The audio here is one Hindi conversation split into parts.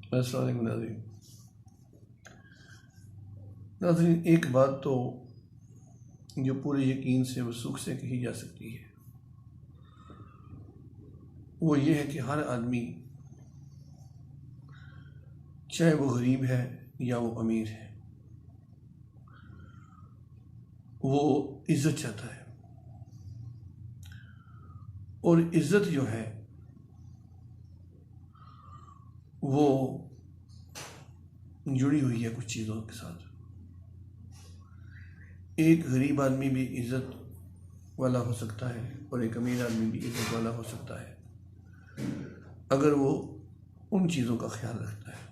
अस्सलाम वालेकुम नाज़रीन। नाज़रीन, एक बात तो जो पूरे यकीन से वसूख से कही जा सकती है, वो ये है कि हर आदमी, चाहे वो गरीब है या वो अमीर है, वो इज़्ज़त चाहता है। और इज़्ज़त जो है वो जुड़ी हुई है कुछ चीज़ों के साथ। एक गरीब आदमी भी इज़्ज़त वाला हो सकता है और एक अमीर आदमी भी इज़्ज़त वाला हो सकता है, अगर वो उन चीज़ों का ख्याल रखता है।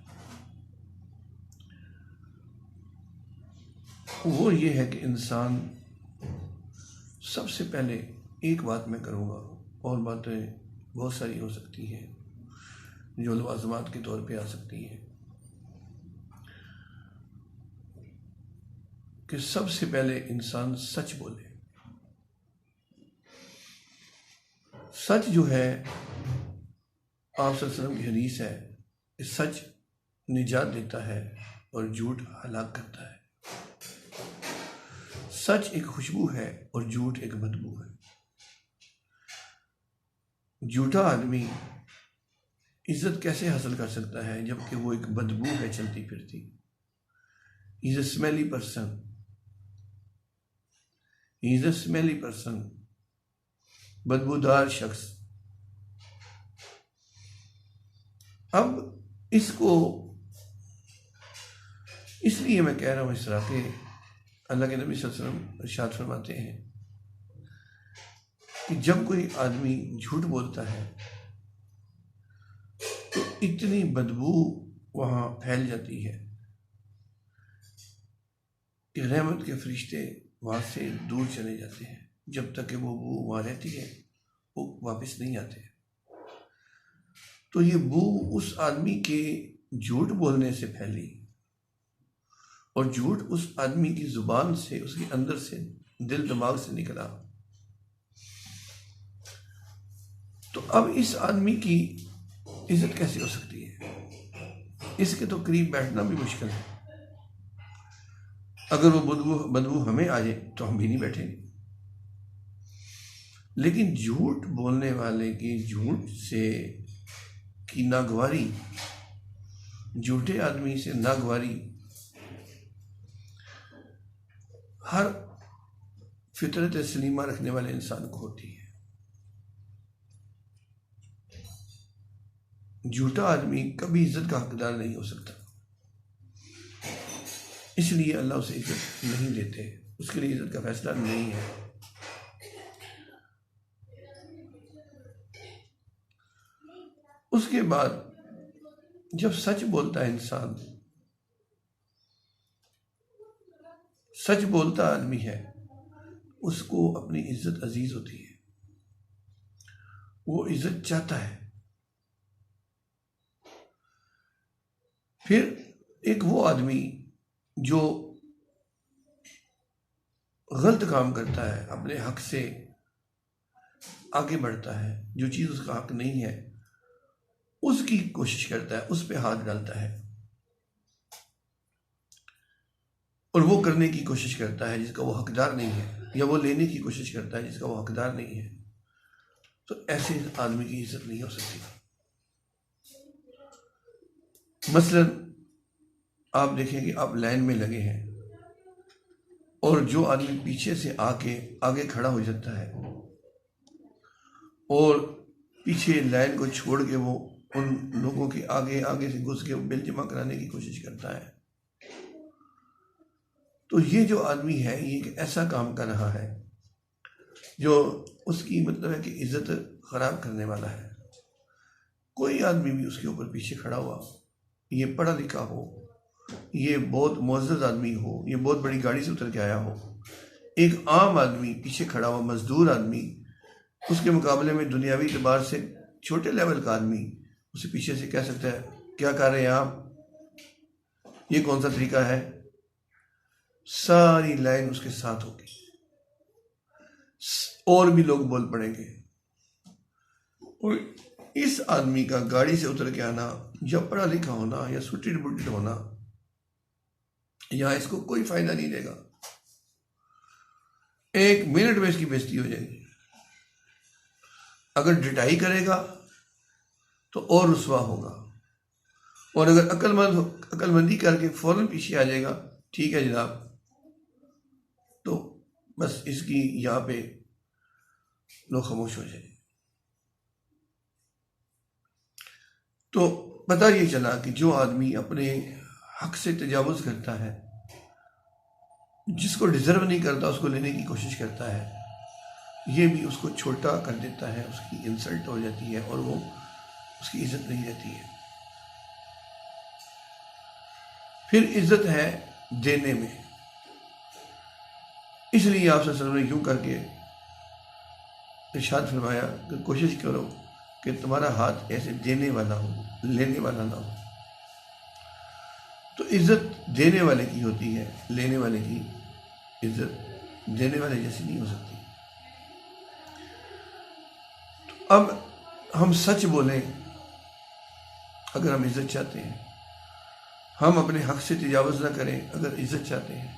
वो ये है कि इंसान सबसे पहले, एक बात मैं करूँगा, और बातें बहुत सारी हो सकती हैं जो लवाज़मात के तौर पे आ सकती हैं, कि सबसे पहले इंसान सच बोले। सच जो है, आप सल्लल्लाहु अलैहि वसल्लम की हदीस है कि सच निजात देता है और झूठ हलाक करता है। सच एक खुशबू है और झूठ एक बदबू है। झूठा आदमी इज्जत कैसे हासिल कर सकता है जबकि वो एक बदबू है चलती फिरती। Is a smelly person, is a smelly person, बदबूदार शख्स। अब इसको इसलिए मैं कह रहा हूँ इस तरह के, अल्लाह के नबी सल्लल्लाहु अलैहि वसल्लम इरशाद फरमाते हैं कि जब कोई आदमी झूठ बोलता है तो इतनी बदबू वहां फैल जाती है कि रहमत के फरिश्ते वहां से दूर चले जाते हैं। जब तक कि वो बू वहां रहती है वो वापस नहीं आते। तो ये बू उस आदमी के झूठ बोलने से फैली, और झूठ उस आदमी की जुबान से, उसके अंदर से, दिल दिमाग से निकला। तो अब इस आदमी की इज्जत कैसे हो सकती है? इसके तो करीब बैठना भी मुश्किल है। अगर वो बदबू हमें आ जाए तो हम भी नहीं बैठेंगे। लेकिन झूठ बोलने वाले की झूठ से की नागवारी, झूठे आदमी से नागवारी हर फितरत सलीमा रखने वाले इंसान को होती है। झूठा आदमी कभी इज्जत का हकदार नहीं हो सकता, इसलिए अल्लाह उसे इज्जत नहीं देते, उसके लिए इज्जत का फैसला नहीं है। उसके बाद जब सच बोलता है इंसान, सच बोलता आदमी है, उसको अपनी इज्जत अजीज होती है, वो इज्जत चाहता है। फिर एक वो आदमी जो गलत काम करता है, अपने हक से आगे बढ़ता है, जो चीज उसका हक नहीं है उसकी कोशिश करता है, उस पर हाथ डालता है और वो करने की कोशिश करता है जिसका वो हकदार नहीं है, या वो लेने की कोशिश करता है जिसका वो हकदार नहीं है, तो ऐसे आदमी की इज्जत नहीं हो सकती। मसलन आप देखें कि आप लाइन में लगे हैं और जो आदमी पीछे से आके आगे खड़ा हो जाता है और पीछे लाइन को छोड़ के वो उन लोगों के आगे आगे से घुस के बिल जमा कराने की कोशिश करता है, तो ये जो आदमी है ये एक ऐसा काम कर रहा है जो उसकी मतलब है कि इज्जत खराब करने वाला है। कोई आदमी भी उसके ऊपर पीछे खड़ा हुआ, ये पढ़ा लिखा हो, ये बहुत मुअज़्ज़ज़ आदमी हो, ये बहुत बड़ी गाड़ी से उतर के आया हो, एक आम आदमी पीछे खड़ा हुआ, मजदूर आदमी, उसके मुकाबले में दुनियावी एतबार से छोटे लेवल का आदमी उसे पीछे से कह सकता है क्या कर रहे हैं आप, ये कौन सा तरीका है? सारी लाइन उसके साथ होगी और भी लोग बोल पड़ेंगे। और इस आदमी का गाड़ी से उतर के आना या पढ़ा लिखा होना या सुटेड बुटेड होना, यहाँ इसको कोई फायदा नहीं देगा। 1 मिनट में इसकी बेइज्जती हो जाएगी। अगर डिटाई करेगा तो और रुसवा होगा, और अगर अक्लमंदी करके फौरन पीछे आ जाएगा, ठीक है जनाब, तो बस इसकी यहाँ पे लोग खामोश हो जाए। तो पता ये चला कि जो आदमी अपने हक से तजावुज करता है, जिसको डिजर्व नहीं करता उसको लेने की कोशिश करता है, ये भी उसको छोटा कर देता है, उसकी इंसल्ट हो जाती है और वो उसकी इज्जत नहीं रहती है। फिर इज्जत है देने में। इसलिए आप सल्लल्लाहु अलैहि वसल्लम ने यूं करके इरशाद फरमाया कि कोशिश करो कि तुम्हारा हाथ ऐसे देने वाला हो, लेने वाला ना हो। तो इज्जत देने वाले की होती है, लेने वाले की इज्जत देने वाले जैसी नहीं हो सकती। तो अब हम सच बोलें अगर हम इज्जत चाहते हैं, हम अपने हक से तजावुज़ ना करें अगर इज्जत चाहते हैं,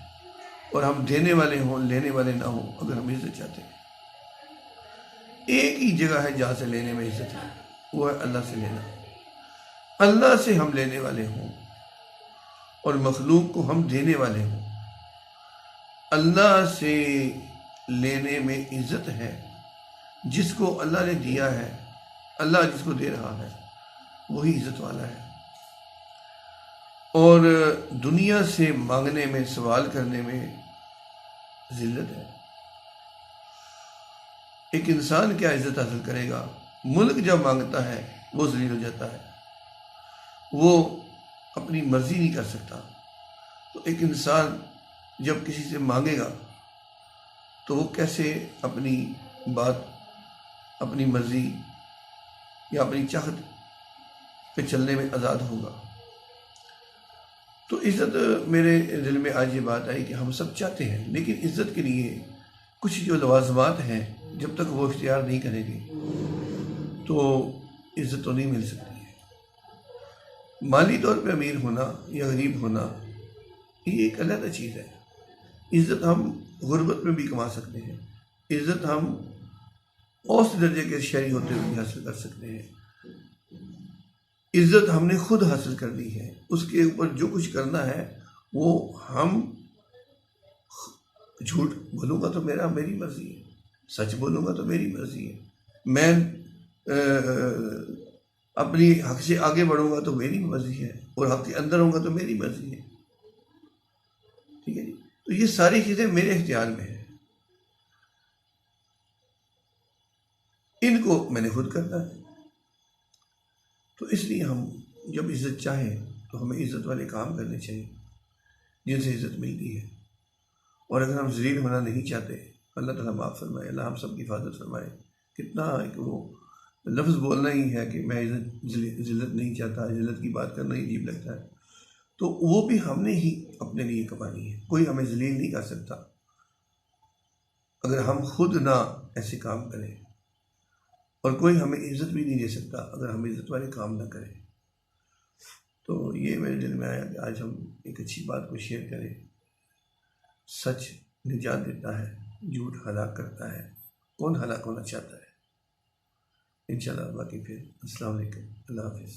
और हम देने वाले हों लेने वाले ना हों अगर हम इज्जत चाहते हैं। एक ही जगह है जहाँ से लेने में इज्जत है, वो है अल्लाह से लेना। अल्लाह से हम लेने वाले हों और मखलूक को हम देने वाले हों। अल्लाह से लेने में इज्जत है। जिसको अल्लाह ने दिया है, अल्लाह जिसको दे रहा है, वही इज्जत वाला है। और दुनिया से मांगने में, सवाल करने में जिल्लत है। एक इंसान क्या इज्जत हासिल करेगा? मुल्क जब मांगता है वो जलील हो जाता है, वो अपनी मर्जी नहीं कर सकता। तो एक इंसान जब किसी से मांगेगा तो वो कैसे अपनी बात, अपनी मर्जी या अपनी चाहत पे चलने में आज़ाद होगा। तो इज़्ज़त, मेरे दिल में आज ये बात आई कि हम सब चाहते हैं, लेकिन इज़्ज़त के लिए कुछ जो लवाज़मात हैं, जब तक वो इख्तियार नहीं करेंगे तो इज़्ज़त तो नहीं मिल सकती है। माली तौर पे अमीर होना या गरीब होना ये एक अलग चीज़ है। इज़्ज़त हम गुर्बत में भी कमा सकते हैं। इज़्ज़त हम औसत दर्जे के शहरी होते हुए भी हासिल कर सकते हैं। इज़्ज़त हमने खुद हासिल करनी है। उसके ऊपर जो कुछ करना है वो हम, झूठ बोलूँगा तो मेरी मर्ज़ी है, सच बोलूँगा तो मेरी मर्ज़ी है, मैं अपनी हक से आगे बढ़ूँगा तो मेरी मर्ज़ी है, और हक के अंदर होऊंगा तो मेरी मर्ज़ी है। ठीक है जी। तो ये सारी चीज़ें मेरे इख्तियार में है, इनको मैंने खुद करना है। तो इसलिए हम जब इज़्ज़त चाहें तो हमें इज़्ज़त वाले काम करने चाहिए जिनसे इज़्ज़त मिलती है। और अगर हम ज़लील होना नहीं चाहते, अल्लाह ताला माफ़ फरमाए, अल्लाह हम सब की हिफाजत फरमाए। कितना एक वो लफ्ज़ बोलना ही है कि मैं ज़िल्लत नहीं चाहता, ज़िल्लत की बात करना ही अजीब लगता है। तो वो भी हमने ही अपने लिए कमानी है, कोई हमें ज़लील नहीं कर सकता अगर हम खुद ना ऐसे काम करें, और कोई हमें इज़्ज़त भी नहीं दे सकता अगर हम इज़्ज़त वाले काम ना करें। तो ये मेरे दिल में आया कि आज हम एक अच्छी बात को शेयर करें। सच निजात देता है, झूठ हलाक करता है। कौन हलाक होना चाहता है? इंशाल्लाह बाकी फिर। अस्सलाम वालेकुम, अल्लाह हाफ़िज़।